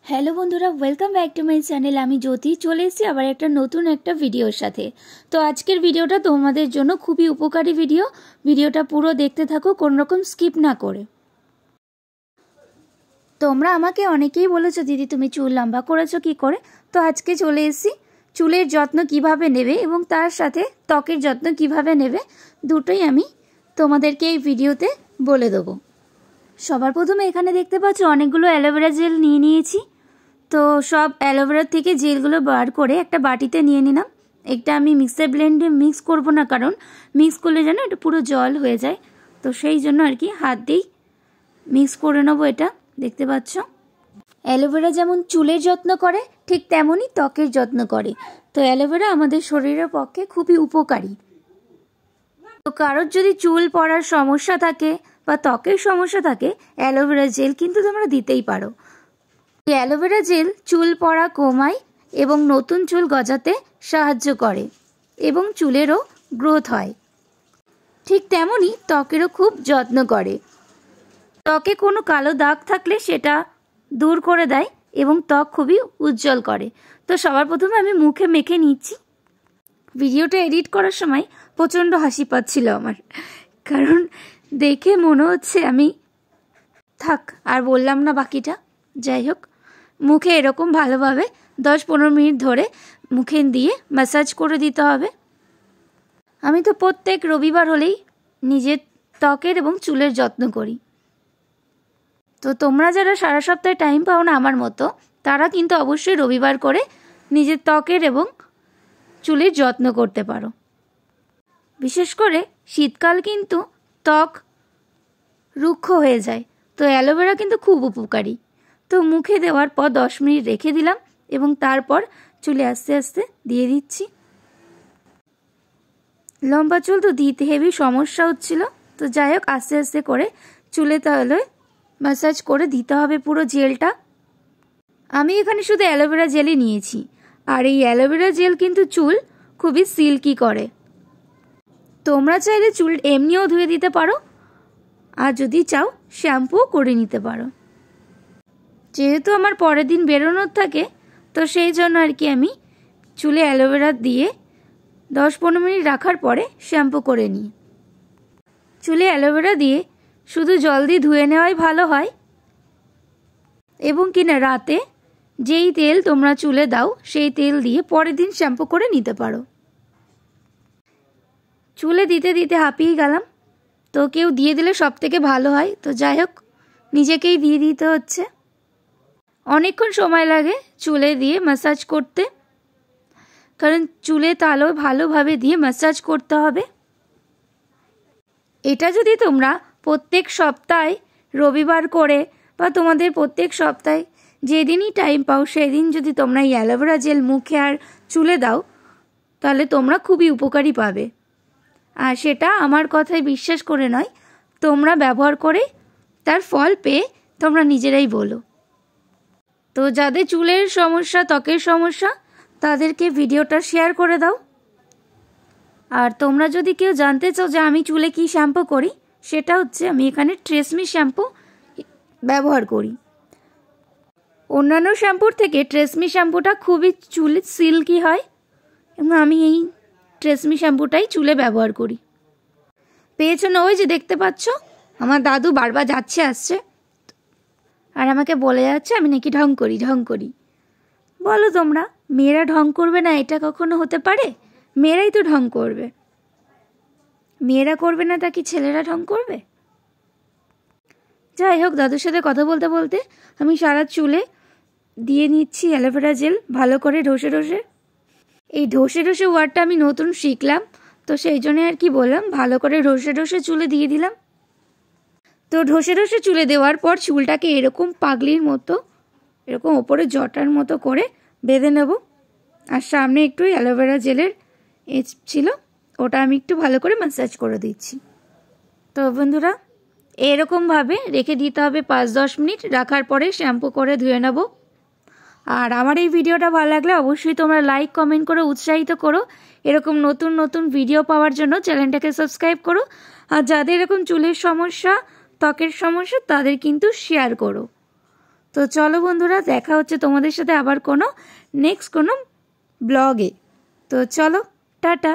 Hello বন্ধুরা, welcome back to my channel. আমি জ্যোতি চলে এসেছি আবার একটা নতুন ভিডিওর সাথে। তো আজকের ভিডিওটা তোমাদের জন্য খুবই উপকারী ভিডিওটা পুরো দেখতে থাকো, কোনো রকম স্কিপ না করে। তোমরা আমাকে অনেকেই বলেছো দিদি তুমি চুল লম্বা করেছো কি করে। তো আজকে চলে এসেছি চুলের যত্ন কিভাবে নেবে এবং তার সাথে ত্বকের যত্ন কিভাবে নেবে, দুটোই আমি তোমাদেরকে এই ভিডিওতে বলে দেবো। সবার প্রথমে এখানে দেখতে পাচ্ছ অনেকগুলো অ্যালোভেরা জেল নিয়ে নিয়েছি। তো সব অ্যালোভেরার থেকে জেলগুলো বার করে একটা বাটিতে নিয়ে নিলাম। একটা আমি মিক্সার ব্লেন্ডে মিক্স করব না, কারণ মিক্স করলে যেন এটা পুরো জল হয়ে যায়। তো সেই জন্য আর কি হাত দিয়েই মিক্স করে নেবো। এটা দেখতে পাচ্ছ, অ্যালোভেরা যেমন চুলের যত্ন করে ঠিক তেমনই ত্বকের যত্ন করে। তো অ্যালোভেরা আমাদের শরীরের পক্ষে খুবই উপকারী। তো কারোর যদি চুল পড়ার সমস্যা থাকে বা ত্বকের সমস্যা থাকে, অ্যালোভেরা জেল কিন্তু তোমরা দিতেই পারো। অ্যালোভেরা জেল চুল পড়া কমায় এবং নতুন চুল গজাতে সাহায্য করে এবং চুলেরও গ্রোথ হয়। ঠিক তেমনই ত্বকেরও খুব যত্ন করে। ত্বকে কোনো কালো দাগ থাকলে সেটা দূর করে দেয় এবং ত্বক খুবই উজ্জ্বল করে। তো সবার প্রথমে আমি মুখে মেখে নিচ্ছি। ভিডিওটা এডিট করার সময় প্রচণ্ড হাসি পাচ্ছিল আমার, কারণ দেখে মনে হচ্ছে আমি থাক আর বললাম না বাকিটা। যাই হোক, মুখে এরকম ভালোভাবে 10-15 মিনিট ধরে মুখে দিয়ে ম্যাসাজ করে দিতে হবে। আমি তো প্রত্যেক রবিবার হলেই নিজের ত্বকের এবং চুলের যত্ন করি। তো তোমরা যারা সারা সপ্তাহে টাইম পাও না আমার মতো, তারা কিন্তু অবশ্যই রবিবার করে নিজের ত্বকের এবং চুলের যত্ন করতে পারো। বিশেষ করে শীতকাল কিন্তু ত্বক রুক্ষ হয়ে যায়, তো অ্যালোভেরা কিন্তু খুব উপকারী। তো মুখে দেওয়ার পর 10 মিনিট রেখে দিলাম এবং তারপর চুলে আস্তে আস্তে দিয়ে দিচ্ছি। লম্বা চুল তো দিতে হেভি সমস্যা হচ্ছিল, তো যাই হোক আস্তে আস্তে করে চুলে তাহলে ম্যাসাজ করে দিতে হবে পুরো জেলটা। আমি এখানে শুধু অ্যালোভেরা জেলই নিয়েছি, আর এই অ্যালোভেরা জেল কিন্তু চুল খুবই সিল্কি করে। তোমরা চাইলে চুল এমনিও ধুয়ে দিতে পারো, আর যদি চাও শ্যাম্পুও করে নিতে পারো। যেহেতু আমার পরের দিন বেরোনোর থাকে, তো সেই জন্য আর কি আমি চুলে অ্যালোভেরা দিয়ে 10-15 মিনিট রাখার পরে শ্যাম্পু করে নিই। চুলে অ্যালোভেরা দিয়ে শুধু জল দিয়ে ধুয়ে নেওয়াই ভালো হয়, এবং কিনা রাতে যেই তেল তোমরা চুলে দাও সেই তেল দিয়ে পরের দিন শ্যাম্পু করে নিতে পারো। চুলে দিতে দিতে হাঁপিয়ে গেলাম, তো কেউ দিয়ে দিলে সব থেকে ভালো হয়। তো যাই হোক, নিজেকেই দিয়ে দিতে হচ্ছে। অনেকক্ষণ সময় লাগে চুলে দিয়ে ম্যাসাজ করতে, কারণ চুলে তালো ভালোভাবে দিয়ে ম্যাসাজ করতে হবে। এটা যদি তোমরা প্রত্যেক সপ্তাহে রবিবার করে বা তোমাদের প্রত্যেক সপ্তাহে যেদিনই টাইম পাও সেদিন যদি তোমরা এই অ্যালোভেরা জেল মুখে আর চুলে দাও, তাহলে তোমরা খুবই উপকারী পাবে। আর সেটা আমার কথায় বিশ্বাস করে নয়, তোমরা ব্যবহার করে তার ফল পেয়ে তোমরা নিজেরাই বলো। তো যাদের চুলের সমস্যা, ত্বকের সমস্যা, তাদেরকে ভিডিওটা শেয়ার করে দাও। আর তোমরা যদি কেউ জানতে চাও যে আমি চুলে কি শ্যাম্পু করি, সেটা হচ্ছে আমি এখানে ট্রেসমি শ্যাম্পু ব্যবহার করি। অন্যান্য শ্যাম্পুর থেকে ট্রেসমি শ্যাম্পুটা খুবই চুলে সিল্কি হয়, এবং আমি এই ট্রেসমি শ্যাম্পুটাই চুলে ব্যবহার করি। পেছনে ওই যে দেখতে পাচ্ছ আমার দাদু বারবার যাচ্ছে আসছে, আর আমাকে বলে যাচ্ছে আমি নাকি ঢং করি। বলো তোমরা, মেয়েরা ঢং করবে না এটা কখনো হতে পারে? মেয়েরাই তো ঢং করবে। মেয়েরা করবে না তা কি ছেলেরা ঢং করবে? যাই হোক, দাদুর সাথে কথা বলতে বলতে আমি সারা চুলে দিয়ে নিচ্ছি অ্যালোভেরা জেল ভালো করে ঢসে ঢসে। এই ঢসে ঢসে ওয়ার্ডটা আমি নতুন শিখলাম, তো সেই জন্য আর কি বললাম, ভালো করে ঢসে ঢসে চুলে দিয়ে দিলাম। তো ঢসে ঢসে চুলে দেওয়ার পর চুলটাকে এরকম পাগলির মতো, এরকম ওপরে জটার মতো করে বেঁধে নেব। আর সামনে একটু অ্যালোভেরা জেলের ছিল, ওটা আমি একটু ভালো করে ম্যাসাজ করে দিচ্ছি। তো বন্ধুরা, এরকমভাবে রেখে দিতে হবে 5-10 মিনিট। রাখার পরে শ্যাম্পু করে ধুয়ে নেব। আর আমার এই ভিডিওটা ভালো লাগলে অবশ্যই তোমরা লাইক কমেন্ট করে উৎসাহিত করো। এরকম নতুন নতুন ভিডিও পাওয়ার জন্য চ্যানেলটাকে সাবস্ক্রাইব করো। আর যাদের এরকম চুলের সমস্যা, ত্বকের সমস্যা, তাদের কিন্তু শেয়ার করো। তো চলো বন্ধুরা, দেখা হচ্ছে তোমাদের সাথে আবার কোনো নেক্সট কোনো ব্লগে। তো চলো, টাটা।